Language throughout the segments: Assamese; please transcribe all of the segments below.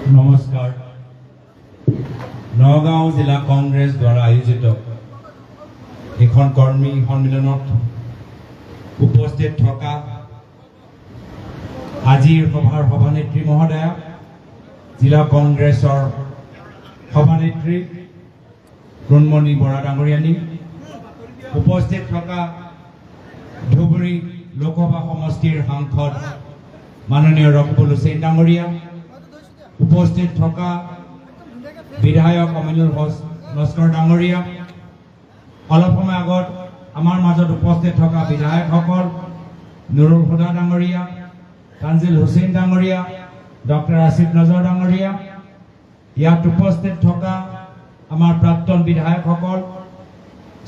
নমস্কাৰ নগাঁও জিলা কংগ্ৰেছ দ্বাৰা আয়োজিত এখন কৰ্মী সন্মিলনত উপস্থিত থকা আজিৰ সভাৰ সভানেত্ৰী মহোদয়া জিলা কংগ্ৰেছৰ সভানেত্ৰী ৰুণমণি বৰা ডাঙৰীয়ানী উপস্থিত থকা ধুবুৰী লোকসভা সমষ্টিৰ সাংসদ মাননীয় ৰকিবুল হুছেইন ডাঙৰীয়া উপস্থিত থকা বিধায়ক অমিনুল লস্কৰ ডাঙৰীয়া অলপ সময় আগত আমাৰ মাজত উপস্থিত থকা বিধায়কসকল নুৰুল হুদা ডাঙৰীয়া তানজিল হুছেইন ডাঙৰীয়া ডক্টৰ আসিফ নজৰ ডাঙৰীয়া ইয়াত উপস্থিত থকা আমাৰ প্ৰাক্তন বিধায়কসকল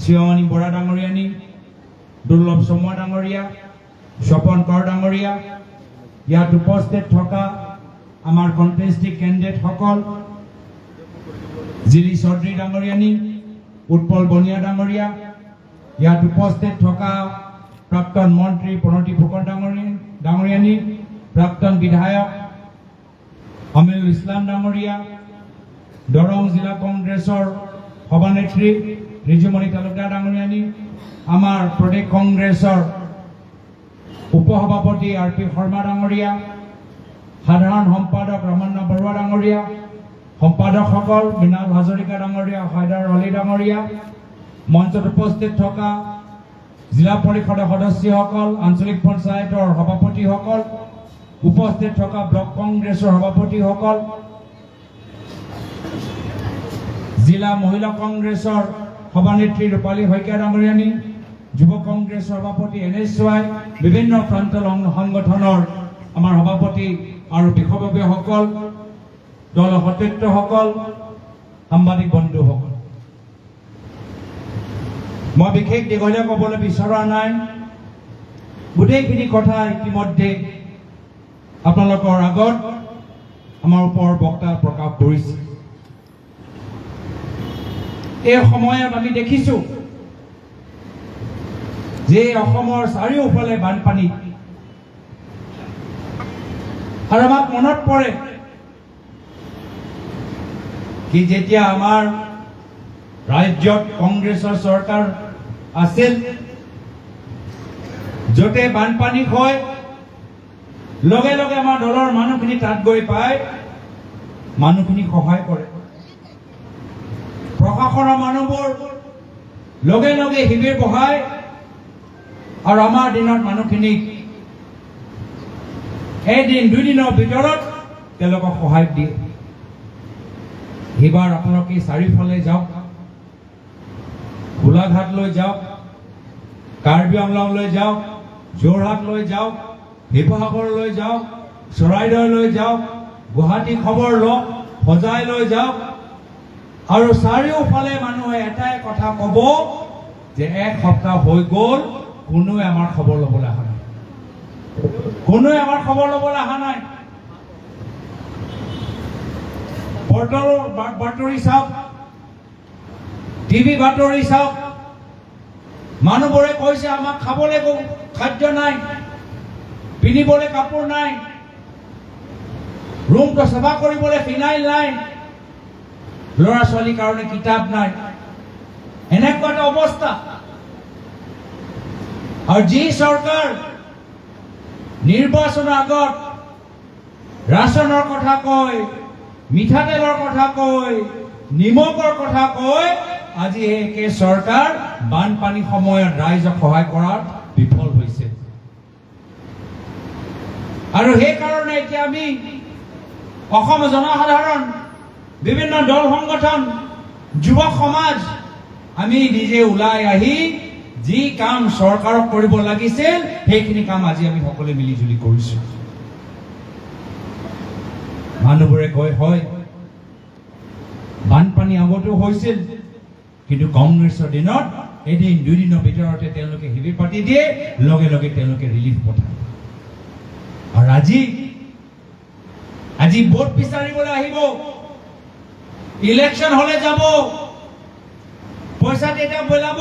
শিৱমণি বৰা ডাঙৰীয়ানী দুৰ্লভ চমুৱা ডাঙৰীয়া স্বপন কৰ ডাঙৰীয়া ইয়াত উপস্থিত থকা আমাৰ কণ্টেষ্টিং কেণ্ডিডেটসকল জিলি চৌধুৰী ডাঙৰীয়ানী উৎপল বনিয়া ডাঙৰীয়া ইয়াত উপস্থিত থকা প্ৰাক্তন মন্ত্ৰী প্ৰণতি ফুকন ডাঙৰীয়ানী প্ৰাক্তন বিধায়ক আমিনুল ইছলাম ডাঙৰীয়া দৰং জিলা কংগ্ৰেছৰ সভানেত্ৰী ৰিজুমণি তালুকদাৰ ডাঙৰীয়ানী আমাৰ প্ৰদেশ কংগ্ৰেছৰ উপসভাপতি আৰ পি শৰ্মা ডাঙৰীয়া সাধাৰণ সম্পাদক ৰমন্না বৰুৱা ডাঙৰীয়া সম্পাদকসকল মৃণাল হাজৰিকা ডাঙৰীয়া হাইদাৰ আলী ডাঙৰীয়া মঞ্চত উপস্থিত থকা জিলা পৰিষদৰ সদস্যসকল আঞ্চলিক পঞ্চায়তৰ সভাপতিসকল উপস্থিত থকা ব্লক কংগ্ৰেছৰ সভাপতিসকল জিলা মহিলা কংগ্ৰেছৰ সভানেত্ৰী ৰূপালী শইকীয়া ডাঙৰীয়ানী যুৱ কংগ্ৰেছৰ সভাপতি NS ৱাই বিভিন্ন প্ৰান্তৰ সংগঠনৰ আমাৰ সভাপতি আৰু বিষয়ববীয়াসকল দল সতীৰ্থসকল সাংবাদিক বন্ধুসকল মই বিশেষ দীঘলীয়া ক'বলৈ বিচৰা নাই গোটেইখিনি কথা ইতিমধ্যে আপোনালোকৰ আগত আমাৰ ওপৰ বক্তা প্ৰকাশ কৰিছে এই সময়ত আমি দেখিছোঁ যে অসমৰ চাৰিওফালে বানপানী আৰু আমাক মনত পৰে কি যেতিয়া আমাৰ ৰাজ্যত কংগ্ৰেছৰ চৰকাৰ আছিল য'তে বানপানী হয় লগে লগে আমাৰ দলৰ মানুহখিনি তাত গৈ পায় মানুহখিনি সহায় কৰে প্ৰশাসনৰ মানুহবোৰ লগে লগে শিবিৰ বহায় আৰু আমাৰ দিনত মানুহখিনিক এদিন দুদিনৰ ভিতৰত তেওঁলোকক সহায় দিয়ে এইবাৰ আপোনালোকে চাৰিওফালে যাওক গোলাঘাটলৈ যাওক কাৰ্বি আংলংলৈ যাওক যোৰহাটলৈ যাওক শিৱসাগৰলৈ যাওক চৰাইদেউলৈ যাওক গুৱাহাটী খবৰ লওক হোজাইলৈ যাওক আৰু চাৰিওফালে মানুহে এটাই কথা ক'ব যে এক সপ্তাহ হৈ গ'ল কোনোৱে আমাৰ খবৰ ল'বলৈ অহা নাই কোনোৱে আমাৰ খবৰ ল'বলৈ অহা নাই পৰ্টেলৰ বাতৰি চাওক টিভি বাতৰি চাওক মানুহবোৰে কৈছে আমাক খাবলৈ খাদ্য নাই পিন্ধিবলৈ কাপোৰ নাই ৰুমটো চাফা কৰিবলৈ ফিনাইল নাই ল'ৰা ছোৱালীৰ কাৰণে কিতাপ নাই এনেকুৱা এটা অৱস্থা আৰু যি চৰকাৰ নিৰ্বাচনৰ আগত ৰাচনৰ কথা কয় মিঠাতেলৰ কথা কয় নিমখৰ কথা কয় আজি একে চৰকাৰ বানপানী সময়ত ৰাইজক সহায় কৰাত বিফল হৈছে আৰু সেইকাৰণে এতিয়া আমি অসম জনসাধাৰণ বিভিন্ন দল সংগঠন যুৱ সমাজ আমি নিজে ওলাই আহি যি কাম চৰকাৰক কৰিব লাগিছিল সেইখিনি কাম আজি আমি সকলোৱে মিলিজুলি কৰিছো মানুহবোৰে কয় হয় বানপানী আগতেও হৈছিল কিন্তু কংগ্ৰেছৰ দিনত এদিন দুদিনৰ ভিতৰতে তেওঁলোকে শিবিৰ পাতি দিয়ে লগে লগে তেওঁলোকে ৰিলিফ পঠায় আৰু আজি ভোট বিচাৰিবলৈ আহিব ইলেকশ্যন হলে যাব পইচা তেতিয়া পেলাব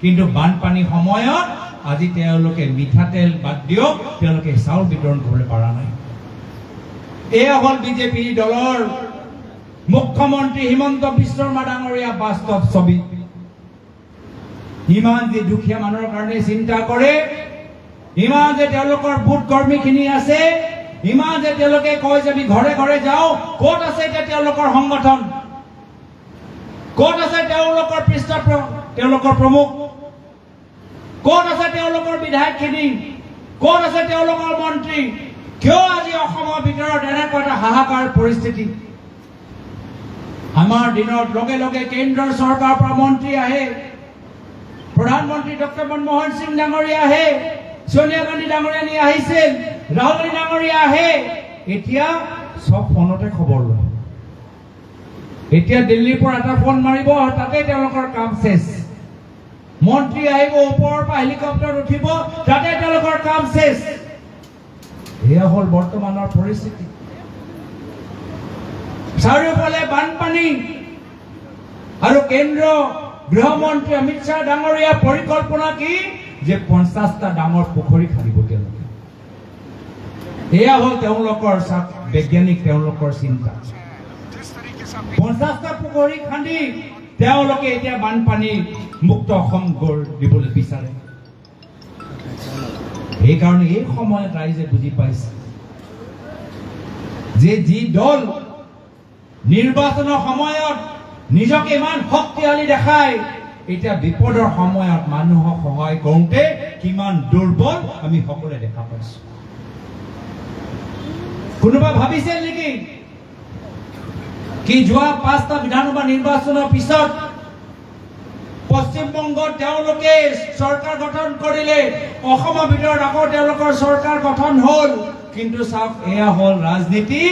কিন্তু বানপানী সময়ত আজি তেওঁলোকে মিঠাতেল বাদ দিয়ক তেওঁলোকে চাউল বিতৰণ কৰিবলৈ পৰা নাই এয়া হল বিজেপি দলৰ মুখ্যমন্ত্ৰী হিমন্ত বিশ্ব শৰ্মা ডাঙৰীয়া বাস্তৱ ছবি। ইমান যে দুখীয়া মানুহৰ কাৰণে চিন্তা কৰে, ইমান যে তেওঁলোকৰ বুথ কৰ্মীখিনি আছে, ইমান যে তেওঁলোকে কয় যে আমি ঘৰে ঘৰে যাওঁ, ক'ত আছে এতিয়া তেওঁলোকৰ সংগঠন? ক'ত আছে তেওঁলোকৰ তেওঁলোকৰ প্ৰমুখ? ক'ত আছে তেওঁলোকৰ বিধায়কখিনি? ক'ত আছে তেওঁলোকৰ মন্ত্ৰী? কিয় আজি অসমৰ ভিতৰত এনেকুৱা এটা হাহাকাৰ পৰিস্থিতি? আমাৰ দিনত লগে লগে কেন্দ্ৰৰ চৰকাৰৰ পৰা মন্ত্ৰী আহে, প্ৰধানমন্ত্ৰী ডক্টৰ মনমোহন সিং ডাঙৰীয়া আহে, সোনিয়া গান্ধী ডাঙৰীয়ানী আহিছিল, ৰাহুল গান্ধী ডাঙৰীয়া আহে। এতিয়া সব ফোনতে খবৰ লয়। এতিয়া দিল্লীৰ পৰা এটা ফোন মাৰিব, তাতে তেওঁলোকৰ কাম শেষ। মন্ত্ৰী আহিব, ওপৰৰ পৰা হেলিকপ্টাৰ উঠিব, তাতে তেওঁলোকৰ কাম শেষ। এয়া হল বৰ্তমানৰ পৰিস্থিতি। চাৰিওফালে বানপানী আৰু কেন্দ্ৰ গৃহমন্ত্ৰী অমিত শ্বাহ ডাঙৰীয়া পৰিকল্পনা কি যে 50টা ডাঙৰ পুখুৰী খান্দিব তেওঁলোকে। এয়া হল তেওঁলোকৰ বৈজ্ঞানিক তেওঁলোকৰ চিন্তা। 50টা পুখুৰী খান্দি তেওঁলোকে এতিয়া বানপানী মুক্ত অসম গঢ় দিবলৈ বিচাৰে। সেইকাৰণে এই সময়ত ৰাইজে বুজি পাইছে যে যি দল নিৰ্বাচনৰ সময়ত নিজকে ইমান শক্তিশালী দেখায়, এতিয়া বিপদৰ সময়ত মানুহক সহায় কৰোঁতে কিমান দুৰ্বল আমি সকলোৱে দেখা পাইছো। কোনোবা ভাবিছিল নেকি কি যোৱা 5টা বিধানসভা নিৰ্বাচনৰ পিছত পশ্চিমবংগত তেওঁলোকে চৰকাৰ গঠন কৰিলে, অসমৰ ভিতৰত আকৌ তেওঁলোকৰ চৰকাৰ গঠন হল। কিন্তু চাওক, এয়া হল ৰাজনীতি।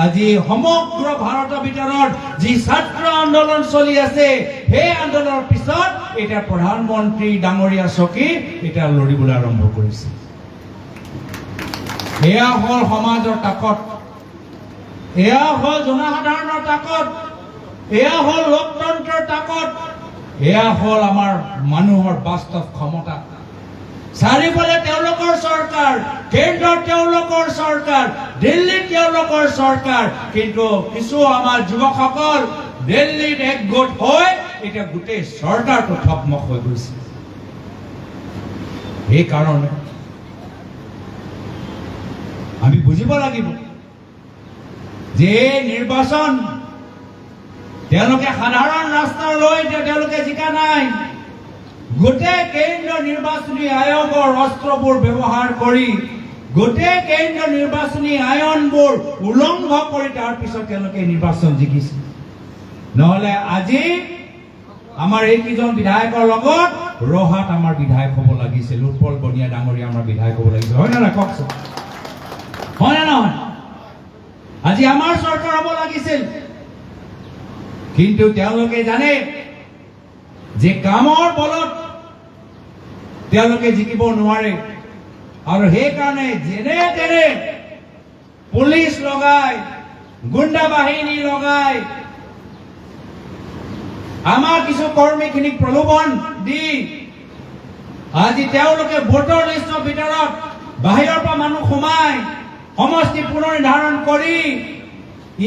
আজি সমগ্ৰ ভাৰতৰ ভিতৰত যি ছাত্ৰ আন্দোলন চলি আছে, সেই আন্দোলনৰ পিছত এতিয়া প্ৰধানমন্ত্ৰী ডাঙৰীয়া চকী এতিয়া লৰিবলৈ আৰম্ভ কৰিছে। এয়া হল সমাজৰ তাকত, এয়া হল জনসাধাৰণৰ তাকত, এয়া হল লোকতন্ত্ৰৰ তাকত, এয়া হল আমাৰ মানুহৰ বাস্তৱ ক্ষমতা। চাৰিওফালে তেওঁলোকৰ চৰকাৰ, কেন্দ্ৰত তেওঁলোকৰ চৰকাৰ, দিল্লীত তেওঁলোকৰ চৰকাৰ, কিন্তু কিছু আমাৰ যুৱকসকল দিল্লীত একগোট হৈ এতিয়া গোটেই চৰকাৰটো থকমক হৈ গৈছে। সেইকাৰণে আমি বুজিব লাগিব যে নিৰ্বাচন তেওঁলোকে সাধাৰণ ৰাস্তাৰ লৈ তেওঁলোকে জিকা নাই। গোটেই কেন্দ্ৰীয় নিৰ্বাচনী আয়োগৰ অস্ত্ৰবোৰ ব্যৱহাৰ কৰি, গোটেই কেন্দ্ৰীয় নিৰ্বাচনী আইনবোৰ উলংঘ কৰি তাৰ পিছত তেওঁলোকে নিৰ্বাচন জিকিছে। নহলে আজি আমাৰ এইকেইজন বিধায়কৰ লগত ৰহাত আমাৰ বিধায়ক হ'ব লাগিছিল, উৎপল বনিয়া ডাঙৰীয়া আমাৰ বিধায়ক হ'ব লাগিছিল, হয় নে নহয় কওকচোন? হয় নে নহয়? আজি আমাৰ চৰকাৰ হ'ব লাগিছিল। কিন্তু তেওঁলোকে জানে যে কামৰ বলত তেওঁলোকে জিকিব নোৱাৰে, আৰু সেইকাৰণে যেনে তেনে পুলিচ লগাই, গুণ্ডা বাহিনী লগাই, আমাৰ কিছু কৰ্মীখিনিক প্ৰলোভন দি আজি তেওঁলোকে ভোটৰ লিষ্টৰ ভিতৰত বাহিৰৰ পৰা মানুহ সোমাই সমষ্টি পুনৰ নিৰ্ধাৰণ কৰি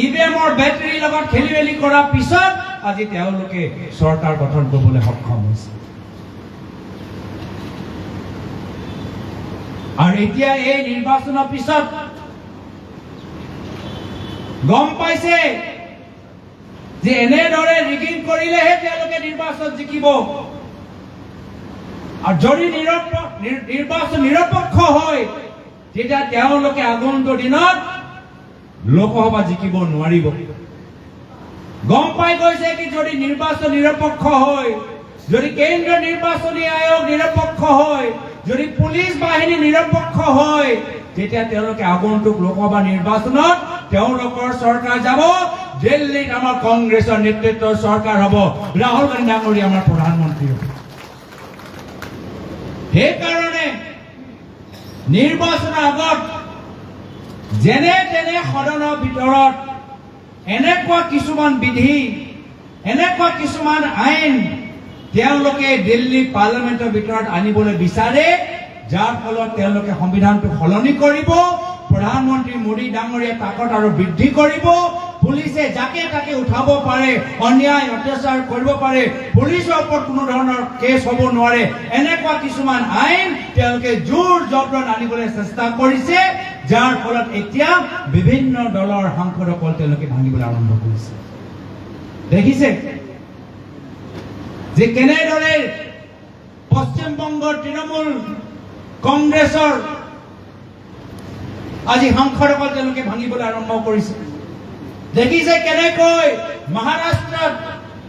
ইভিএমৰ বেটাৰীৰ লগত খেলি মেলি কৰাৰ পিছত আজি তেওঁলোকে চৰকাৰ গঠন কৰিবলৈ সক্ষম হৈছে। আৰু এতিয়া এই নিৰ্বাচনৰ পিছত গম পাইছে যে এনেদৰে ৰিগিং কৰিলেহে তেওঁলোকে নিৰ্বাচন জিকিব, আৰু যদি নিৰ্বাচন নিৰপেক্ষ হয় তেতিয়া তেওঁলোকে আগন্তুক দিনত লোকসভা জিকিব নোৱাৰিব। গম পাই গৈছে কি যদি নিৰ্বাচন নিৰপেক্ষ হয়, যদি কেন্দ্ৰীয় নিৰ্বাচনী আয়োগ নিৰপেক্ষ হয়, যদি পুলিচ বাহিনী নিৰপেক্ষ হয়, তেতিয়া তেওঁলোকে আগন্তুক লোকসভা নিৰ্বাচনত তেওঁলোকৰ চৰকাৰ যাব, দিল্লীত আমাৰ কংগ্ৰেছৰ নেতৃত্বৰ চৰকাৰ হ'ব, ৰাহুল গান্ধী ডাঙৰীয়া আমাৰ প্ৰধানমন্ত্ৰী হ'ব। সেইকাৰণে নিৰ্বাচনৰ আগত যেনে তেনে সদনৰ ভিতৰত এনেকুৱা কিছুমান বিধি, এনেকুৱা কিছুমান আইন তেওঁলোকে দিল্লী পাৰ্লামেণ্টৰ ভিতৰত আনিবলৈ বিচাৰে, যাৰ ফলত তেওঁলোকে সংবিধানটো সলনি কৰিব, প্ৰধানমন্ত্ৰী মোদী ডাঙৰীয়া তাকত আৰু বৃদ্ধি কৰিব পুলিচে যাকে তাকে উঠাব পাৰে অন্যায় অত্যাচাৰ কৰিব পাৰে পুলিচৰ ওপৰত কোনো ধৰণৰ কেছ হ'ব নোৱাৰে এনেকুৱা কিছুমান আইন তেওঁলোকে জোৰ জবৰদস্তি আনিবলৈ চেষ্টা কৰিছে যাৰ ফলত এতিয়া বিভিন্ন দলৰ সাংসদসকল তেওঁলোকে ভাঙিবলৈ আৰম্ভ কৰিছে দেখিছে যে কেনেদৰে পশ্চিম বংগৰ তৃণমূল কংগ্ৰেছৰ আজি সাংসদসকল তেওঁলোকে ভাঙিবলৈ আৰম্ভ কৰিছে দেখিছে কেনেকৈ মহাৰাষ্ট্ৰত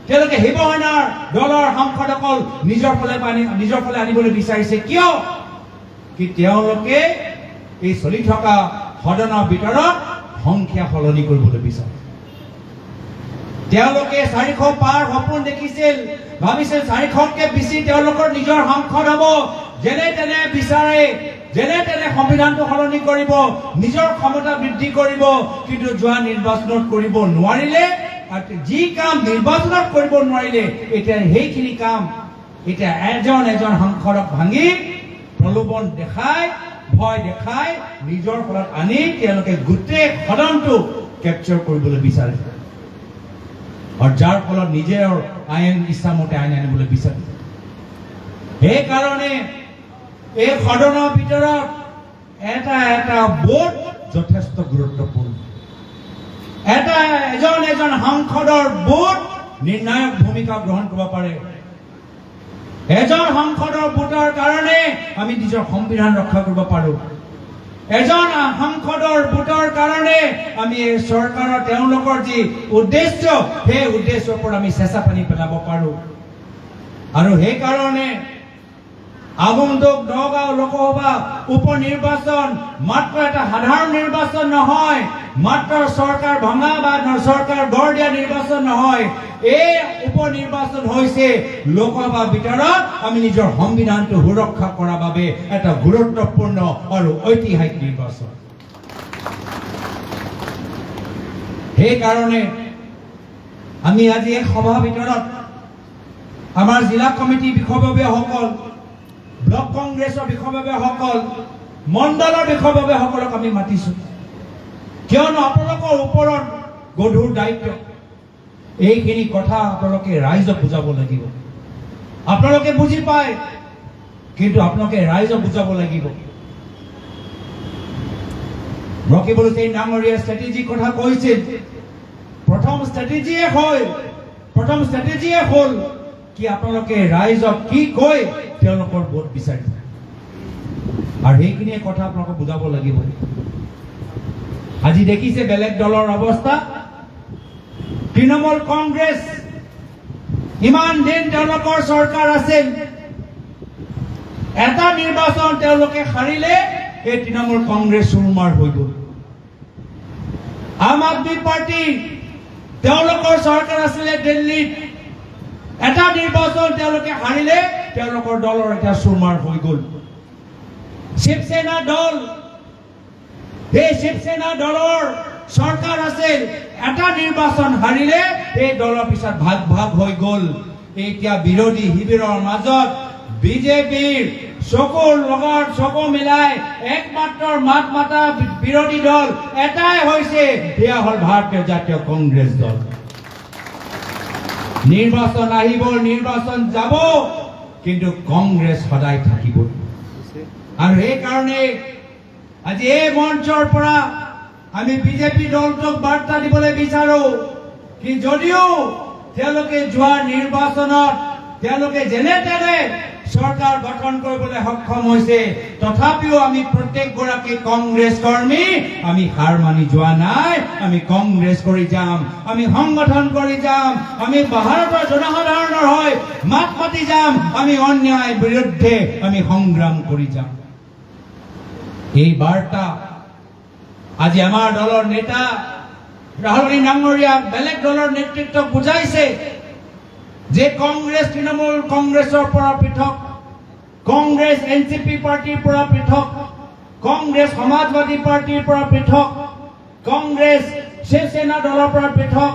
তেওঁলোকে শিৱসেনাৰ দলৰ সাংসদসকল নিজৰ ফালে আনিবলৈ বিচাৰিছে কিয় কি তেওঁলোকে এই চলি থকা সদনৰ ভিতৰত সংখ্যা সলনি কৰিবলৈ বিচাৰে তেওঁলোকে 400 পাৰ সপোন দেখিছিল ভাবিছিল 400কে বেছি তেওঁলোকৰ নিজৰ সাংসদ হ'ব যেনে তেনে বিচাৰে যেনে তেনে সংবিধানটো সলনি কৰিব নিজৰ ক্ষমতা বৃদ্ধি কৰিব কিন্তু যোৱা নিৰ্বাচনত কৰিব নোৱাৰিলে যি কাম নিৰ্বাচনত কৰিব নোৱাৰিলে এতিয়া সেইখিনি কাম এতিয়া এজন সাংসদক ভাঙি প্ৰলোভন দেখাই ভয় দেখাই নিজৰ ফলত আনি তেওঁলোকে গোটেই সদনটো কেপচাৰ কৰিবলৈ বিচাৰে আৰু যাৰ ফলত নিজৰ আইন ইচ্ছামতে আইন আনিবলৈ বিচাৰে সেইকাৰণে এই সদনৰ ভিতৰত এটা ভোট যথেষ্ট গুৰুত্বপূৰ্ণ এজন সাংসদৰ ভোট নিৰ্ণায়ক ভূমিকা গ্ৰহণ কৰিব পাৰে এজন সাংসদৰ ভোটৰ কাৰণে আমি নিজৰ সংবিধান ৰক্ষা কৰিব পাৰো এজন সাংসদৰ ভোটৰ কাৰণে আমি চৰকাৰৰ তেওঁলোকৰ যি উদ্দেশ্য সেই উদ্দেশ্যৰ ওপৰত আমি চেঁচা পানী পেলাব পাৰো আৰু সেইকাৰণে আগন্তুক নগাঁও লোকসভা উপ নিৰ্বাচন মাত্ৰ এটা সাধাৰণ নিৰ্বাচন নহয় মাত্ৰ চৰকাৰ ভঙা বা চৰকাৰ গঢ় দিয়া নিৰ্বাচন নহয় এই উপ নিৰ্বাচন হৈছে লোকসভা ভিতৰত আমি নিজৰ সংবিধানটো সুৰক্ষা কৰাৰ বাবে এটা গুৰুত্বপূৰ্ণ আৰু ঐতিহাসিক নিৰ্বাচন সেইকাৰণে আমি আজি এই সভা ভিতৰত আমাৰ জিলা কমিটি বিষয়ববীয়াসকল ব্লক কংগ্ৰেছৰ বিষয়ববীয়াসকল মণ্ডলৰ বিষয়ববীয়াসকলক আমি মাতিছো কিয়নো আপোনালোকৰ ওপৰত গধুৰ দায়িত্ব এইখিনি কথা আপোনালোকে ৰাইজক বুজাব লাগিব আপোনালোকে বুজি পায় কিন্তু আপোনালোকে ৰাইজক বুজাব লাগিব ৰকিবুল হুছেইন ডাঙৰীয়া ষ্ট্ৰেটেজি কথা কৈছিল প্ৰথম ষ্ট্ৰেটেজিয়ে হ'ল কি আপোনালোকে ৰাইজক কি কয় তেওঁলোকৰ ভোট বিচাৰিব আৰু সেইখিনি কথা আপোনালোকক বুজাব লাগিব আজি দেখিছে বেলেগ দলৰ অৱস্থা তৃণমূল কংগ্ৰেছ ইমান দিন তেওঁলোকৰ চৰকাৰ আছিল এটা নিৰ্বাচন তেওঁলোকে হাৰিলে এই তৃণমূল কংগ্ৰেছ চুৰমাৰ হৈ গ'ল আম আদমি পাৰ্টি তেওঁলোকৰ চৰকাৰ আছিলে দিল্লীত এটা নিৰ্বাচন তেওঁলোকে হাৰিলে তেওঁলোকৰ দলৰ এটা চুৰমাৰ হৈ গ'ল শিৱসেনা দল এই শিৱসেনা দলৰ চৰকাৰ আছিল এটা নিৰ্বাচন হাৰিলে এই দলৰ পিছত ভাগ হৈ গ'ল এতিয়া বিৰোধী শিবিৰৰ মাজত বিজেপিৰ চকুৰ লগত চকু মিলাই একমাত্ৰ মাত মাতা বিৰোধী দল এটাই হৈছে এয়া হ'ল ভাৰতীয় জাতীয় কংগ্ৰেছ দল নিৰ্বাচন আহিব নিৰ্বাচন যাব কিন্তু কংগ্ৰেছ সদায় থাকিব আৰু সেইকাৰণে আজি এই মঞ্চৰ পৰা আমি বিজেপি দলটোক বাৰ্তা দিবলৈ বিচাৰো কি যদিও তেওঁলোকে যোৱা নিৰ্বাচনত তেওঁলোকে যেনে তেনে চৰকাৰ গঠন কৰিবলৈ সক্ষম হৈছে তথাপিও আমি প্ৰত্যেকগৰাকী কংগ্ৰেছ কৰ্মী আমি হাৰ মানি যোৱা নাই আমি কংগ্ৰেছ কৰি যাম আমি সংগঠন কৰি যাম আমি ভাৰতৰ জনসাধাৰণৰ হৈ মাত মাতি যাম আমি অন্যায় বিৰুদ্ধে আমি সংগ্ৰাম কৰি যাম এই বাৰ্তা আজি আমাৰ দলৰ নেতা ৰাহুল গান্ধী ডাঙৰীয়া বেলেগ দলৰ নেতৃত্বক বুজাইছে যে কংগ্ৰেছ তৃণমূল কংগ্ৰেছৰ পৰা পৃথক কংগ্ৰেছ এনচিপি পাৰ্টিৰ পৰা পৃথক কংগ্ৰেছ সমাজবাদী পাৰ্টিৰ পৰা পৃথক কংগ্ৰেছ শিৱসেনা দলৰ পৰা পৃথক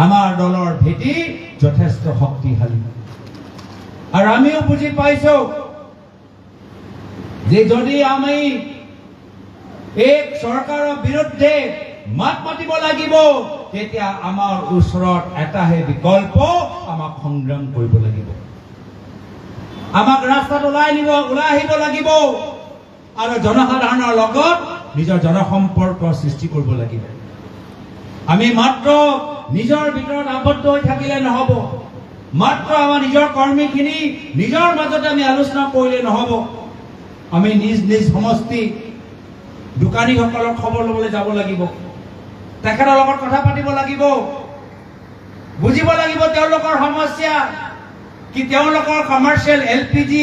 আমাৰ দলৰ ভেটি যথেষ্ট শক্তিশালী আৰু আমিও বুজি পাইছো যে যদি আমি এই চৰকাৰৰ বিৰুদ্ধে মাত মাতিব লাগিব, তেতিয়া আমাৰ ওচৰত এটাহে বিকল্প, আমাক সংগ্ৰাম কৰিব লাগিব। আমাক ৰাস্তাত ওলাই আহিব লাগিব আৰু জনসাধাৰণৰ লগত নিজৰ জনসম্পৰ্ক সৃষ্টি কৰিব লাগিব। আমি মাত্ৰ নিজৰ ভিতৰত আবদ্ধ হৈ থাকিলে নহ'ব, মাত্ৰ আমাৰ নিজৰ কৰ্মীখিনি নিজৰ মাজতে আমি আলোচনা কৰিলে নহ'ব। আমি নিজ সমষ্টি দোকানীসকলক খবৰ ল'বলৈ যাব লাগিব, তেখেতৰ লগত কথা পাতিব লাগিব, বুজিব লাগিব তেওঁলোকৰ সমস্যা কি। তেওঁলোকৰ কমাৰ্চিয়েল LPG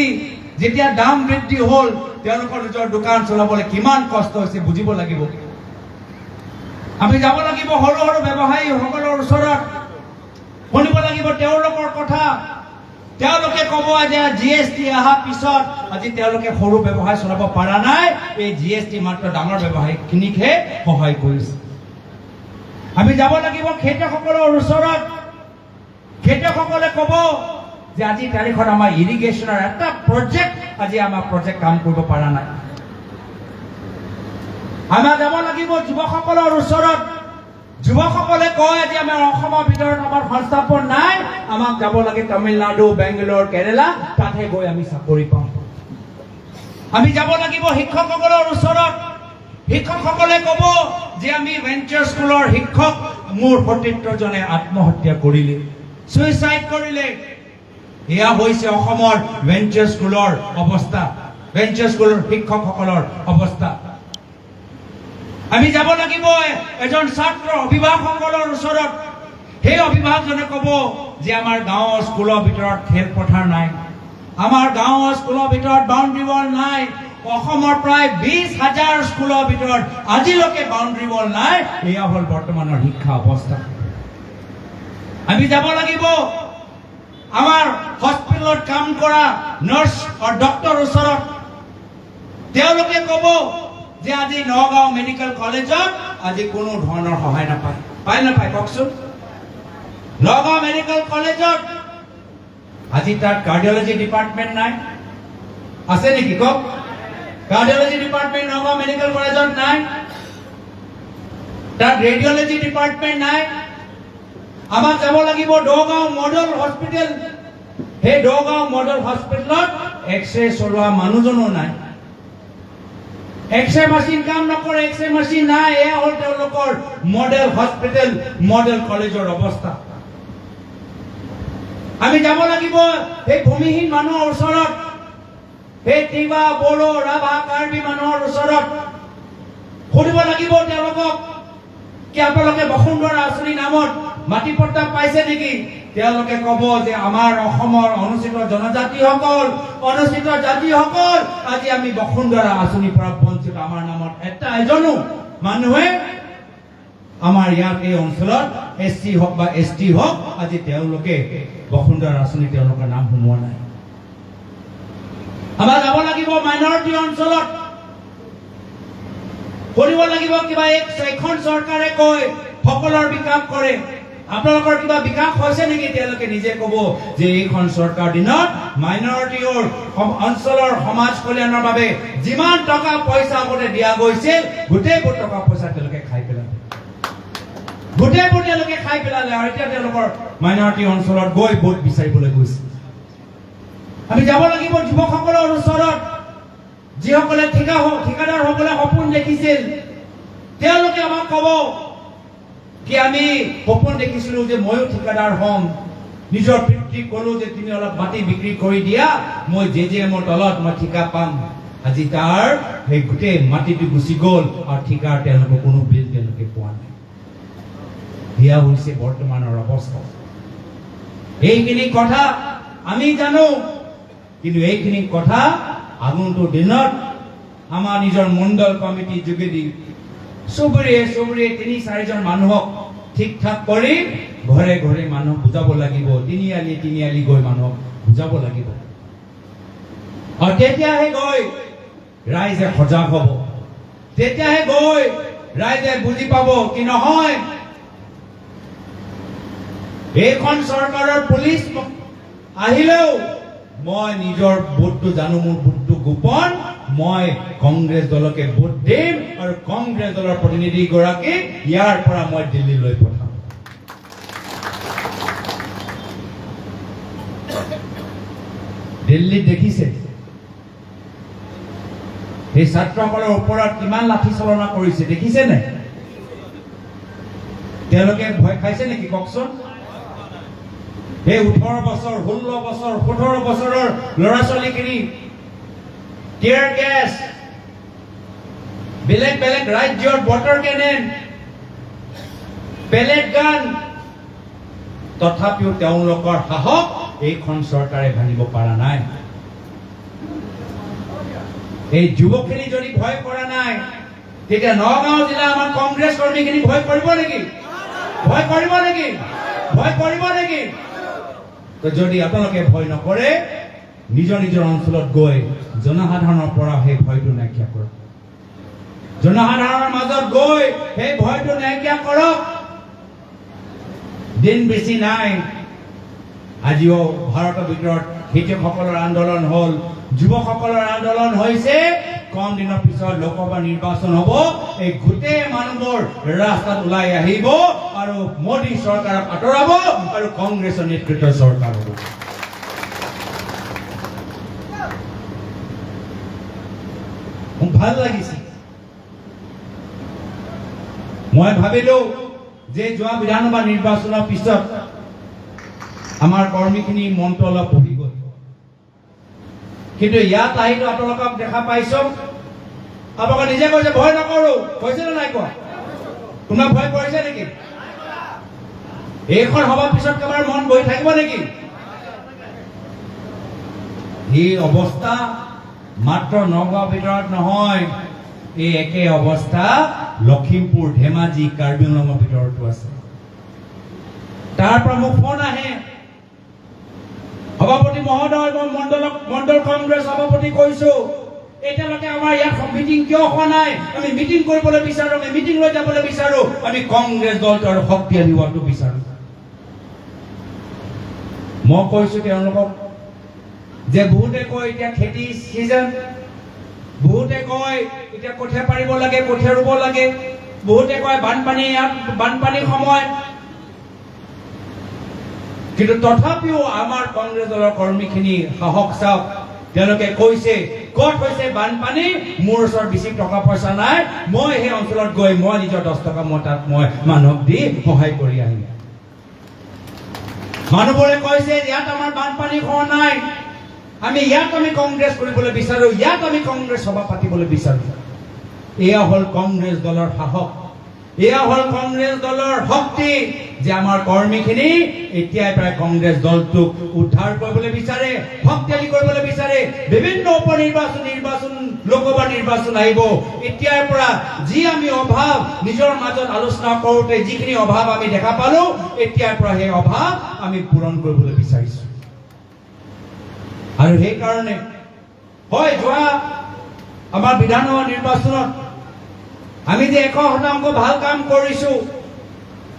যেতিয়া দাম বৃদ্ধি হ'ল, তেওঁলোকৰ নিজৰ দোকান চলাবলৈ কিমান কষ্ট হৈছে বুজিব লাগিব। আমি যাব লাগিব সৰু সৰু ব্যৱসায়ীসকলৰ ওচৰত, শুনিব লাগিব তেওঁলোকৰ কথা। তেওঁলোকে ক'ব যে GST অহাৰ পিছত আজি তেওঁলোকে সৰু ব্যৱসায় চলাব পৰা নাই, এই GST মাত্ৰ ডাঙৰ ব্যৱসায়ীখিনিকহে সহায় কৰিছে। আমি যাব লাগিব খেতিয়কসকলৰ ওচৰত, খেতিয়কসকলে ক'ব যে আজি তাৰিখত আমাৰ ইৰিগেশ্যনৰ এটা প্ৰজেক্ট কাম কৰিব পৰা নাই। আমাৰ যাব লাগিব যুৱকসকলৰ ওচৰত, যুৱকসকলে কয় যে আমাৰ অসমৰ ভিতৰত আমাৰ সংস্থাপন নাই, আমাক যাব লাগে তামিলনাডু, বেংগালোৰ, কেৰেলা, তাতহে গৈ আমি চাকৰি পাম। আমি যাব লাগিব শিক্ষকসকলৰ ওচৰত, শিক্ষকসকলে ক'ব যে আমি ভেঞ্চাৰ স্কুলৰ শিক্ষক, মোৰ সতীৰ্থজনে আত্মহত্যা কৰিলে, সুইচাইড কৰিলে। এয়া হৈছে অসমৰ ভেঞ্চাৰ স্কুলৰ অৱস্থা, ভেঞ্চাৰ স্কুলৰ শিক্ষকসকলৰ অৱস্থা। আমি যাব লাগিব এজন ছাত্ৰ অভিভাৱকসকলৰ ওচৰত, সেই অভিভাৱকজনে ক'ব যে আমাৰ গাঁৱৰ স্কুলৰ ভিতৰত খেলপথাৰ নাই, আমাৰ গাঁৱৰ স্কুলৰ ভিতৰত বাউণ্ডাৰী ৱাল নাই, অসমৰ প্ৰায় 20,000 স্কুলৰ ভিতৰত আজিলৈকে বাউণ্ডাৰী ৱাল নাই। এয়া হ'ল বৰ্তমানৰ শিক্ষা অৱস্থা। আমি যাব লাগিব আমাৰ হস্পিটেলত কাম কৰা নাৰ্ছ আৰু ডক্টৰৰ ওচৰত, তেওঁলোকে ক'ব যে আজি নগাঁও মেডিকেল কলেজত আজি কোনো ধৰণৰ সহায় নাপায়। পায় নাপায় কওকচোন? নগাঁও মেডিকেল কলেজত আজি তাত কাৰ্ডিঅলজি ডিপাৰ্টমেণ্ট নাই, আছে নেকি কওক? কাৰ্ডিঅলজি ডিপাৰ্টমেণ্ট নগাঁও মেডিকেল কলেজত নাই, তাত ৰেডিঅলজি ডিপাৰ্টমেণ্ট নাই। আমাক যাব লাগিব নগাঁও মডেল হস্পিটেল, সেই নগাঁও মডেল হস্পিটেলত এক্সৰে চলোৱা মানুহজনো নাই, এক্সৰে মেচিন কাম নকৰে, এক্সৰে মেচিন নাই। এয়া হ'ল তেওঁলোকৰ মডেল হস্পিটেল, মডেল কলেজৰ অৱস্থা। আমি যাব লাগিব সেই ভূমিহীন মানুহৰ ওচৰত, সেই তিৱা, বড়ো, ৰাভা, কাৰ্বি মানুহৰ ওচৰত, সুধিব লাগিব তেওঁলোকক কি আপোনালোকে বসুন্ধৰা আঁচনি নামত মাটি পট্টা পাইছে নেকি? তেওঁলোকে ক'ব যে আমাৰ অসমৰ অনুসূচিত জনজাতিসকল, অনুসূচিত জাতিসকল আজি আমি বসুন্ধৰা আঁচনিৰ পৰা বঞ্চিত। আমাৰ নামত এজনো মানুহে আমাৰ ইয়াত এই অঞ্চলত SC হওক বা ST হওক আজি তেওঁলোকে বসুন্ধৰা আঁচনি তেওঁলোকৰ নাম সোমোৱা নাই। আমাৰ যাব লাগিব মাইনৰিটি অঞ্চলত, কৰিব লাগিব কিবা এখন চৰকাৰে কয় সকলৰ বিকাশ কৰে, আপোনালোকৰ কিবা বিকাশ হৈছে নেকি? তেওঁলোকে নিজে ক'ব যে এইখন চৰকাৰ দিনত মাইনৰিটিৰ অঞ্চলৰ সমাজ কল্যাণৰ বাবে যিমান টকা পইচা আগতে দিয়া গৈছিল গোটেইবোৰ টকা পইচা তেওঁলোকে খাই পেলালে, গোটেইবোৰ তেওঁলোকে খাই পেলালে। আৰু এতিয়া তেওঁলোকৰ মাইনৰিটি অঞ্চলত গৈ ভোট বিচাৰিবলৈ গৈছে। আমি যাব লাগিব যুৱকসকলৰ ওচৰত, যিসকলে ঠিকাদাৰ হ'বলৈ সপোন দেখিছিল, তেওঁলোকে আমাক ক'ব কি আমি সপোন দেখিছিলো যে ময়ো ঠিকাদাৰ হ'ম। নিজৰ পিতৃক ক'লো যে তুমি অলপ মাটি বিক্ৰী কৰি দিয়া, মই JJMৰ তলত মই ঠিকা পাম। আজি তাৰ সেই গোটেই মাটিটো গুচি গ'ল আৰু ঠিকাৰ তেওঁলোকে কোনো বিল তেওঁলোকে পোৱা নাই। এয়া হৈছে বৰ্তমানৰ অৱস্থা। এইখিনি কথা আমি জানো, কিন্তু এইখিনি কথা আগন্তুক দিনত আমাৰ নিজৰ মণ্ডল কমিটি যোগেদি চুবুৰীয়ে 3-4জন মানুহক ঠিক ঠাক কৰি ঘৰে ঘৰে মানুহ বুজাব লাগিব, তিনিআলি গৈ মানুহক বুজাব লাগিব। আৰু তেতিয়াহে গৈ ৰাইজে সজাগ হ'ব, তেতিয়াহে গৈ ৰাইজে বুজি পাব কি নহয় এইখন চৰকাৰৰ পুলিচ আহিলেও মই নিজৰ বুটটো জানো, মোৰ বুটটো গোপন, মই কংগ্ৰেছ দলকে ভোট দিম আৰু কংগ্ৰেছ দলৰ প্ৰতিনিধিগৰাকী ইয়াৰ পৰা মই দিল্লীলৈ পঠাম। দিল্লীত দেখিছে সেই ছাত্ৰসকলৰ ওপৰত কিমান লাঠি চলনা কৰিছে, দেখিছে নে? তেওঁলোকে ভয় খাইছে নেকি কওকচোন? সেই 18 বছৰ 16 বছৰ 17 বছৰৰ ল'ৰা ছোৱালীখিনি টিয়াৰ গেছ, বেলেগ বেলেগ ৰাজ্যৰ ৱাটাৰ কেনেন, পেলেট গান, তথাপিও তেওঁলোকৰ সাহস এইখন চৰকাৰে ভাঙিব পৰা নাই। এই যুৱকখিনি যদি ভয় কৰা নাই, তেতিয়া নগাঁও জিলা আমাৰ কংগ্ৰেছ কৰ্মীখিনি ভয় কৰিব নেকি? ভয় কৰিব নেকি? ভয় কৰিব নেকি? তো যদি আপোনালোকে ভয় নকৰে, নিজৰ নিজৰ অঞ্চলত গৈ জনসাধাৰণৰ পৰা সেই ভয়টো নাইকিয়া কৰক। জনসাধাৰণৰ মাজত গৈ সেই ভয়টো নাইকিয়া কৰক। দিন বেছি নাই। আজিও ভাৰতৰ ভিতৰত খেতিয়কসকলৰ আন্দোলন হ'ল, যুৱকসকলৰ আন্দোলন হৈছে। কম দিনৰ পিছত লোকসভা নিৰ্বাচন হ'ব। এই গোটেই মানুহবোৰ ৰাস্তাত ওলাই আহিব আৰু মোদী চৰকাৰক আঁতৰাব আৰু কংগ্ৰেছৰ নেতৃত্বৰ চৰকাৰ হ'ব। মোক ভাল লাগিছে। মই ভাবিলো যে যোৱা বিধানসভা নিৰ্বাচনৰ পিছত আমাৰ কৰ্মীখিনি মনটো অলপ বহি গ'ল, কিন্তু ইয়াত আহিতো আপোনালোকক দেখা পাইছো। আপোনালোকে নিজে কৈছে ভয় নকৰো, কৈছে নে নাই কোৱা? তোমাক ভয় কৰিছে নেকি? এইখন সভাৰ পিছত কাৰোবাৰ মন বহি থাকিব নেকি? এই অৱস্থা মাত্ৰ নগাঁৱৰ ভিতৰত নহয়, এই একে অৱস্থা লখিমপুৰ, ধেমাজি, কাৰ্বি আংলঙৰ ভিতৰতো আছে। তাৰ পৰা মোক ফোন আহে, সভাপতি মহোদয়, মই মণ্ডল কংগ্ৰেছ সভাপতি কৈছো, এতিয়ালৈকে আমাৰ ইয়াত মিটিং কিয় হোৱা নাই? আমি মিটিং কৰিবলৈ বিচাৰো, আমি মিটিং লৈ যাবলৈ বিচাৰো, আমি কংগ্ৰেছ দলটো আৰু শক্তি আনিবটো বিচাৰো। মই কৈছো তেওঁলোকক যে বহুতে কয় এতিয়া খেতি চিজন, বহুতে কয় এতিয়া কঠীয়া পাৰিব লাগে, কঠীয়া ৰুব লাগে, বহুতে কয় বানপানীৰ সময়, কিন্তু তথাপিও আমাৰ কংগ্ৰেছ দলৰ কৰ্মীখিনি সাহস চাওক। তেওঁলোকে কৈছে ক'ত হৈছে বানপানী, মোৰ ওচৰত বেছি টকা পইচা নাই, মই সেই অঞ্চলত গৈ মই নিজৰ 10 টকা মই তাত মই মানুহক দি সহায় কৰি আহিম। মানুহবোৰে কৈছে ইয়াত আমাৰ বানপানী হোৱা নাই, আমি ইয়াত আমি কংগ্ৰেছ কৰিবলৈ বিচাৰো, ইয়াত আমি কংগ্ৰেছ সভা পাতিবলৈ বিচাৰো। এয়া হ'ল কংগ্ৰেছ দলৰ সাহস, এয়া হ'ল কংগ্ৰেছ দলৰ শক্তি, যে আমাৰ কৰ্মীখিনি এতিয়াই প্ৰায় কংগ্ৰেছ দলটোক উদ্ধাৰ কৰিবলৈ বিচাৰে, শক্তিশালী কৰিবলৈ বিচাৰে। বিভিন্ন নিৰ্বাচন, লোকসভা নিৰ্বাচন আহিব। এতিয়াৰ পৰা যি আমি অভাৱ নিজৰ মাজত আলোচনা কৰোঁতে যিখিনি অভাৱ আমি দেখা পালো, এতিয়াৰ পৰা সেই অভাৱ আমি পূৰণ কৰিবলৈ বিচাৰিছো। আৰু সেইকাৰণে হয় যোৱা আমাৰ বিধানসভা নিৰ্বাচনত আমি যে 100% ভাল কাম কৰিছো,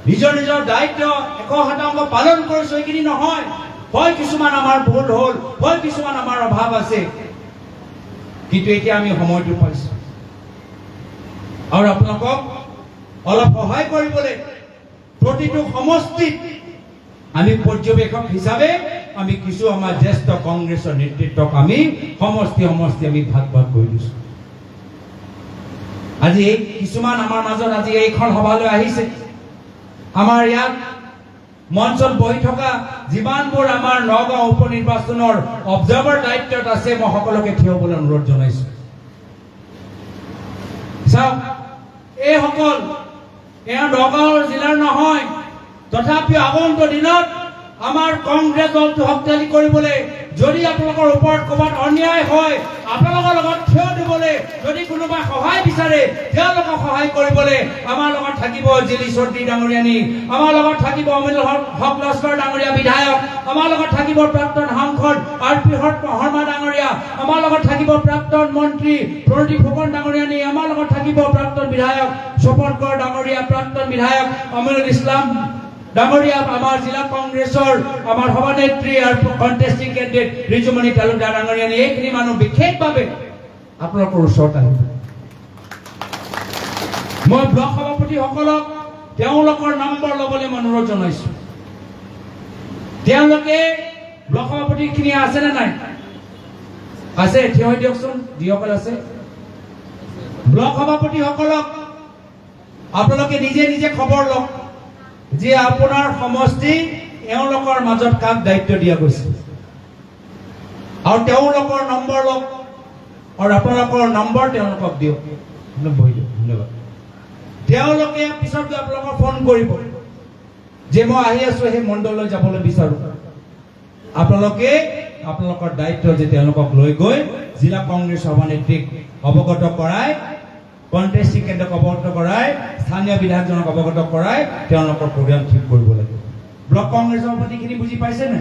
নিজৰ নিজৰ দায়িত্ব 100% পালন কৰিছো, এইখিনি নহয়। হয় কিছুমান আমাৰ ভুল হ'ল, হয় কিছুমান আমাৰ অভাৱ আছে, কিন্তু এতিয়া আমি সময়টো পাইছো আৰু আপোনালোকক অলপ সহায় কৰিবলৈ প্ৰতিটো সমষ্টিত আমি পৰ্যবেক্ষক হিচাপে আমি কিছু আমাৰ জ্যেষ্ঠ কংগ্ৰেছৰ নেতৃত্বক আমি সমষ্টি আমি ভাগ কৰি দিছো। আজি এই কিছুমান আমাৰ মাজত আজি এইখন সভালৈ আহিছে। আমাৰ ইয়াত মঞ্চত বহি থকা যিমানবোৰ আমাৰ নগাঁও উপ নিৰ্বাচনৰ অবজাৰ্ভাৰ দায়িত্বত আছে, মই সকলোকে থিয় হ'বলৈ অনুৰোধ জনাইছো। চাওক, এইসকল এয়া নগাঁও জিলাৰ নহয়, তথাপিও আগন্তুক দিনত আমাৰ কংগ্ৰেছ দলটো শক্তিশালী কৰিবলৈ যদি আপোনালোকৰ ওপৰত ক'ৰবাত অন্যায় হয়, আপোনালোকৰ লগত থিয় দিবলৈ যদি কোনোবাই সহায় বিচাৰে, তেওঁলোকক সহায় কৰিবলৈ আমাৰ লগত থাকিব জিলি চৌধুৰী ডাঙৰীয়ানী, আমাৰ লগত থাকিব অমিল হক লস্কৰ ডাঙৰীয়া বিধায়ক, আমাৰ লগত থাকিব প্ৰাক্তন সাংসদ RP শৰ্মা ডাঙৰীয়া, আমাৰ লগত থাকিব প্ৰাক্তন মন্ত্ৰী প্ৰণদীপ ফুকন ডাঙৰীয়ানী, আমাৰ লগত থাকিব প্ৰাক্তন বিধায়ক স্বপন কোঁৱৰ ডাঙৰীয়া, প্ৰাক্তন বিধায়ক আমিনুল ইছলাম ডাঙৰীয়া, আমাৰ জিলা কংগ্ৰেছৰ আমাৰ সভানেত্ৰী আৰু কণ্টেষ্টিং কেণ্ডিডেট ৰিজুমণি তালুকদাৰ ডাঙৰীয়ানী। এইখিনি মানুহ বিশেষভাৱে আপোনালোকৰ ওচৰত আহিব মই ব্লক সভাপতিসকলক তেওঁলোকৰ নম্বৰ ল'বলৈ মই অনুৰোধ জনাইছো তেওঁলোকে ব্লক সভাপতিখিনি আছে নে নাই আছে থিয় হৈ দিয়কচোন যিসকল আছে ব্লক সভাপতিসকলক আপোনালোকে নিজে নিজে খবৰ লওক যে আপোনাৰ সমষ্টি এওঁলোকৰ মাজত কাক দায়িত্ব দিয়া গৈছে আৰু তেওঁলোকৰ নম্বৰ লওক আৰু আপোনালোকৰ নম্বৰ তেওঁলোকক দিয়ক ধন্যবাদ তেওঁলোকে পিছত আপোনালোকক ফোন কৰিব যে মই আহি আছো সেই মণ্ডললৈ যাবলৈ বিচাৰো আপোনালোকে আপোনালোকৰ দায়িত্ব যে তেওঁলোকক লৈ গৈ জিলা কংগ্ৰেছ সভানেত্ৰীক অৱগত কৰাই কণ্টেষ্টিং কেন্দ্ৰক অৱগত কৰাই স্থানীয় বিধায়কজনক অৱগত কৰাই তেওঁলোকৰ প্ৰগ্ৰাম ঠিক কৰিব লাগিব ব্লক কংগ্ৰেছ সভাপতিখিনি বুজি পাইছেনে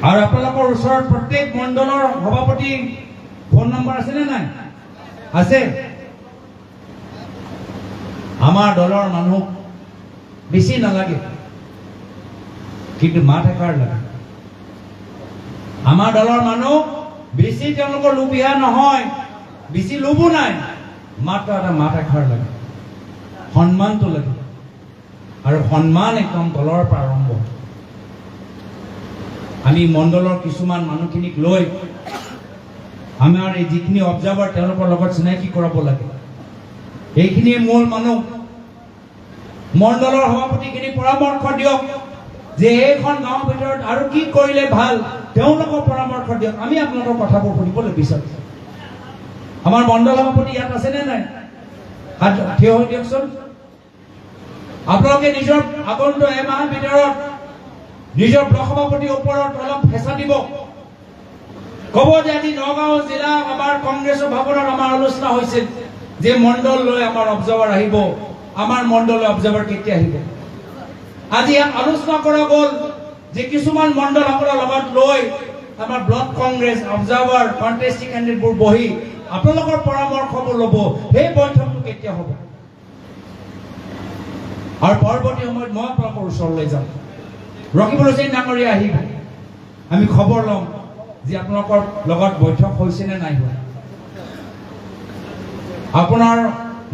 আৰু আপোনালোকৰ ওচৰত প্ৰত্যেক মণ্ডলৰ সভাপতি ফোন নম্বৰ আছেনে নাই আছে আমাৰ দলৰ মানুহ বেছি নালাগে কিন্তু মাত এষাৰ লাগে আমাৰ দলৰ মানুহ বেছি তেওঁলোকৰ লোভিয়া নহয় বেছি লোভো নাই মাত্ৰ এটা মাত এষাৰ লাগে সন্মানটো লাগে আৰু সন্মান একদম দলৰ পৰা আৰম্ভ আমি মণ্ডলৰ কিছুমান মানুহখিনিক লৈ আমাৰ এই যিখিনি অবজাৰ্ভাৰ তেওঁলোকৰ লগত চিনাকি কৰাব লাগে এইখিনি মূল মানুহ মণ্ডলৰ সভাপতিখিনি পৰামৰ্শ দিয়ক যে এইখন গাঁৱৰ ভিতৰত আৰু কি কৰিলে ভাল তেওঁলোকৰ পৰামৰ্শ দিয়ক আমি আপোনালোকৰ কথাবোৰ শুনিবলৈ বিচাৰো আমাৰ মণ্ডল সভাপতি ইয়াত আছেনে নাই থিয় হৈ দিয়কচোন আপোনালোকে নিজৰ আগন্তুক এমাহৰ ভিতৰত নিজৰ ব্লক সভাপতিৰ ওপৰত অলপ হেঁচা দিব ক'ব যে আজি নগাঁও জিলা আমাৰ কংগ্ৰেছৰ ভৱনত আমাৰ আলোচনা হৈছিল যে মণ্ডল লৈ আমাৰ অবজাৰ্ভাৰ আহিব আমাৰ মণ্ডললৈ অবজাৰ্ভাৰ কেতিয়া আহিব আজি ইয়াত আলোচনা কৰা গ'ল যে কিছুমান মণ্ডলসকলৰ লগত লৈ আমাৰ ব্লক কংগ্ৰেছ অবজাৰ্ভাৰ কণ্টেষ্টিং কেণ্ডিডেটবোৰ বহি আপোনালোকৰ পৰামৰ্শবোৰ ল'ব সেই বৈঠকটো কেতিয়া হ'ব আৰু পৰৱৰ্তী সময়ত মই আপোনালোকৰ ওচৰলৈ যাম ৰকিবুল হুছেইন ডাঙৰীয়া আহিব আমি খবৰ ল'ম যে আপোনালোকৰ লগত বৈঠক হৈছে নে নাই হোৱা আপোনাৰ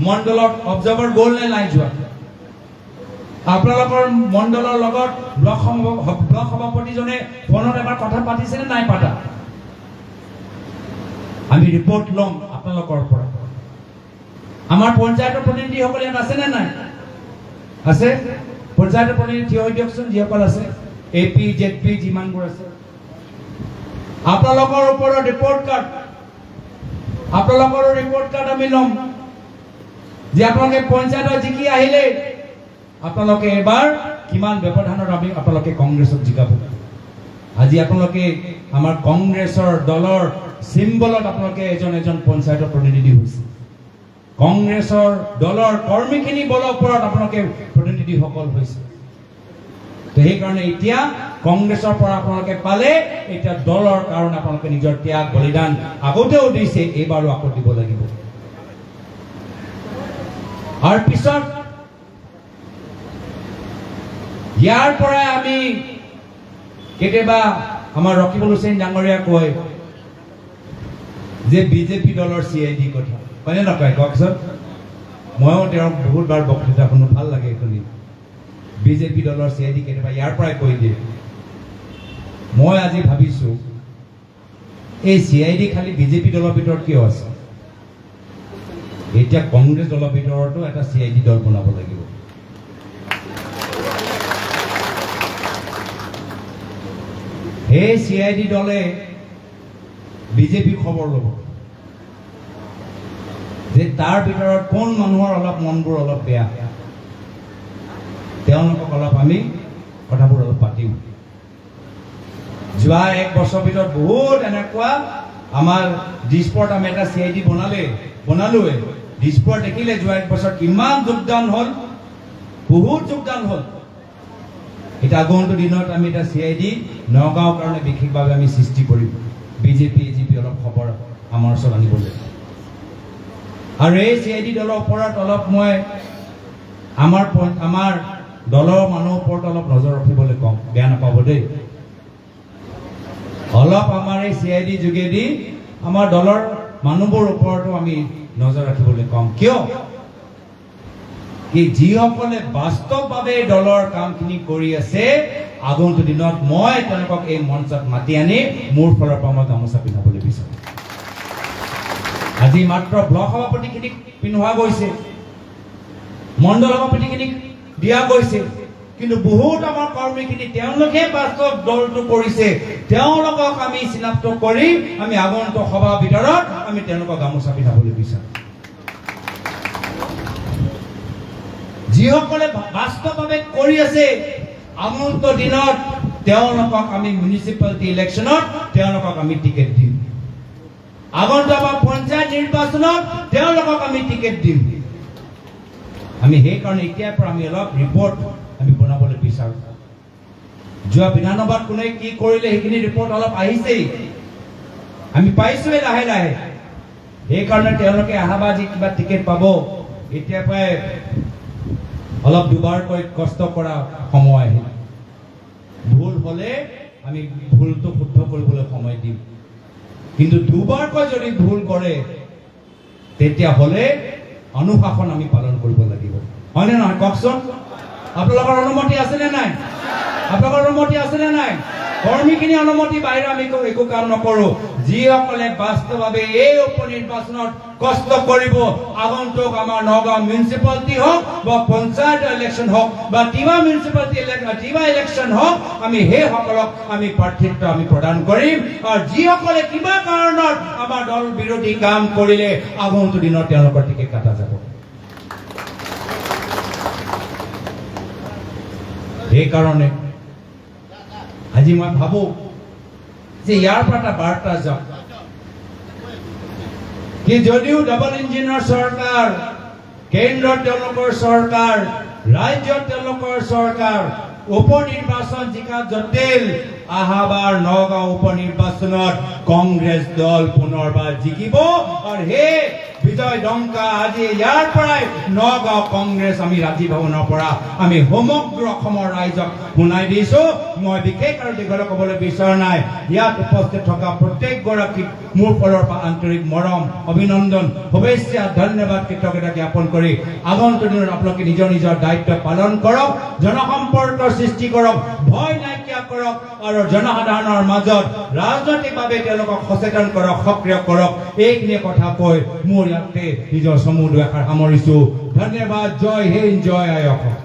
মণ্ডলত অবজাৰ্ভাৰ গ'ল নে নাই যোৱা আপোনালোকৰ মণ্ডলৰ লগত ব্লক সভাপতিজনে ফোনত এবাৰ কথা পাতিছে নে নাই পাতা আমি ৰিপৰ্ট ল'ম আপোনালোকৰ পৰা আমাৰ পঞ্চায়তৰ প্ৰতিনিধিসকল ইয়াত আছে নে নাই আছে পঞ্চায়তৰ প্ৰতিনিধি থিয় হৈ দিয়কচোন যিসকল আছে এপি জেডপি যিমানবোৰ আছে আপোনালোকৰ ওপৰত ৰিপৰ্ট কাৰ্ড আমি ল'ম যে আপোনালোকে পঞ্চায়তৰ জিকি আহিলে আপোনালোকে এবাৰ কিমান ব্যৱধানত আপোনালোকে কংগ্ৰেছক জিকাব আজি আপোনালোকে আমাৰ কংগ্ৰেছৰ দলৰ চিম্বলত আপোনালোকে এজন পঞ্চায়তৰ প্ৰতিনিধি হৈছে কংগ্ৰেছৰ দলৰ কৰ্মীখিনি বলৰ ওপৰত আপোনালোকে প্ৰতিনিধিসকল হৈছে তো সেইকাৰণে এতিয়া কংগ্ৰেছৰ পৰা আপোনালোকে পালে এতিয়া দলৰ কাৰণে আপোনালোকে নিজৰ ত্যাগ বলিদান আগতেও দিছে এইবাৰো আকৌ দিব লাগিব আৰু পিছত ইয়াৰ পৰাই আমি কেতিয়াবা আমাৰ ৰকিবুল হুছেইন ডাঙৰীয়া কয় যে বিজেপি দলৰ CID কথা হয়নে নকয় কওকচোন ময়ো তেওঁৰ বহুতবাৰ বক্তৃতা শুনো ভাল লাগে শুনি বিজেপি দলৰ CID কেতিয়াবা ইয়াৰ পৰাই কৈ দিয়ে মই আজি ভাবিছো এই CID খালি বিজেপি দলৰ ভিতৰত কিয় আছে এতিয়া কংগ্ৰেছ দলৰ ভিতৰতো এটা CID দল বনাব লাগিব এই CID দলে বিজেপি খবৰ ল'ব যে তাৰ ভিতৰত কোন মানুহৰ অলপ মনবোৰ অলপ বেয়া তেওঁলোকক অলপ আমি কথাবোৰ অলপ পাতিম যোৱা এক বছৰ ভিতৰত বহুত এনেকুৱা আমাৰ দিছপুৰত আমি এটা CID বনালোৱে দিছপুৰত দেখিলে যোৱা এক বছৰ কিমান যোগদান হ'ল বহুত যোগদান হ'ল এটা আগন্তুক দিনত আমি এটা CID নগাঁৱৰ কাৰণে বিশেষভাৱে আমি সৃষ্টি কৰিম বিজেপি এজিপি অলপ খবৰ আমাৰ ওচৰত আনিবলৈ আৰু এই CID দলৰ ওপৰত অলপ মই আমাৰ দলৰ মানুহৰ ওপৰত অলপ নজৰ ৰাখিবলৈ কম বেয়া নাপাব দেই অলপ আমাৰ এই CID যোগেদি আমাৰ দলৰ মানুহবোৰ ওপৰতো আমি নজৰ ৰাখিবলৈ কম। কিয় কি যিসকলে বাস্তৱভাৱে দলৰ কামখিনি কৰি আছে, আগন্তুক দিনত মই তেওঁলোকক এই মঞ্চত মাতি আনি মোৰ ফালৰ পৰা মই গামোচা পিন্ধাবলৈ বিচাৰোঁ। আজি মাত্ৰ ব্লক সভাপতিখিনিক পিন্ধোৱা গৈছে, মণ্ডল সভাপতিখিনিক দিয়া গৈছে, কিন্তু বহুত আমাৰ কৰ্মীখিনি তেওঁলোকে বাস্তৱ দলটো কৰিছে, তেওঁলোকক আমি চিনাক্ত কৰি আমি আগন্তুক সভাৰ ভিতৰত আমি তেওঁলোকক গামোচা পিন্ধাবলৈ বিচাৰোঁ। যিসকলে বাস্তৱভাৱে কৰি আছে, আগন্তুক দিনত তেওঁলোকক আমি মিউনিচিপালিটি ইলেকশ্যনত তেওঁলোকক আমি টিকেট দিম। আগন্তুক আমাৰ পঞ্চায়ত নিৰ্বাচনত তেওঁলোকক আমি টিকেট দিম। আমি সেইকাৰণে এতিয়াৰ পৰা আমি অলপ ৰিপৰ্ট আমি বনাবলৈ বিচাৰোঁ। যোৱা বিধানসভাত কোনে কি কৰিলে সেইখিনি ৰিপৰ্ট অলপ আহিছেই, আমি পাইছোৱে লাহে লাহে। সেইকাৰণে তেওঁলোকে আশাবাদী কিবা টিকেট পাব, এতিয়াৰ পৰাই অলপ দুবাৰকৈ কষ্ট কৰা সময় আহিল। ভুল হলে আমি ভুলটো শুদ্ধ কৰিবলৈ সময় দিম, কিন্তু দুবাৰকৈ যদি ভুল কৰে তেতিয়াহ'লে অনুশাসন আমি পালন কৰিব লাগিব, হয়নে নহয় কওকচোন? আপোনালোকৰ অনুমতি আছেনে নাই? আপোনালোকৰ অনুমতি আছেনে নাই? কৰ্মীখিনি অনুমতি বাহিৰে আমি একো কাম নকৰোঁ। যিসকলে বাস্তৱভাৱে এই উপ নিৰ্বাচনত কষ্ট কৰিব, আগন্তুক আমাৰ নগাঁও মিউনিচিপালিটি হওক বা পঞ্চায়ত ইলেকশ্যন হওক বা তিৱা মিউনিচিপালিটি তিৱা ইলেকশ্যন হওক, আমি সেইসকলক আমি প্ৰাৰ্থিত্ব আমি প্ৰদান কৰিম। আৰু যিসকলে কিবা কাৰণত আমাৰ দল বিৰোধী কাম কৰিলে আগন্তুক দিনত তেওঁলোকৰ টিকেট কাটা যাব। সেইকাৰণে আজি মই ভাবো যে ইয়াৰ পৰা এটা বাৰ্তা যাওক কি যদিও ডাবল ইঞ্জিনৰ চৰকাৰ, কেন্দ্ৰত তেওঁলোকৰ চৰকাৰ, ৰাজ্যত তেওঁলোকৰ চৰকাৰ, উপ নিৰ্বাচন জিকা জটিল, আহাবাৰ নগাঁও উপ নিৰ্বাচনত কংগ্ৰেছ দল পুনৰবাৰ জিকিব। আৰু সেই বিজয় ডংকা আজি ইয়াৰ পৰাই নগাঁও কংগ্ৰেছ আমি ৰাজীৱ ভৱনৰ পৰা আমি সমগ্ৰ অসমৰ ৰাইজক শুনাই দিছো। মই বিশেষ আৰু দীঘলে ক'বলৈ বিচৰা নাই। ইয়াত উপস্থিত থকা প্ৰত্যেকগৰাকীক মোৰ ফালৰ পৰা আন্তৰিক মৰম, অভিনন্দন, শুভেচ্ছা, ধন্যবাদ, কৃতজ্ঞতা জ্ঞাপন কৰি আগন্তুক দিনত আপোনালোকে নিজৰ নিজৰ দায়িত্ব পালন কৰক, জনসম্পৰ্ক সৃষ্টি কৰক, ভয় নাইকিয়া কৰক আৰু জনসাধাৰণৰ মাজত ৰাজনৈতিকভাৱে তেওঁলোকক সচেতন কৰক, সক্ৰিয় কৰক। এইখিনি কথা কৈ মোৰ ইয়াতে নিজৰ চমু দুআষাৰ সামৰিছো। ধন্যবাদ। জয় হিন্দ, জয় আই অসম।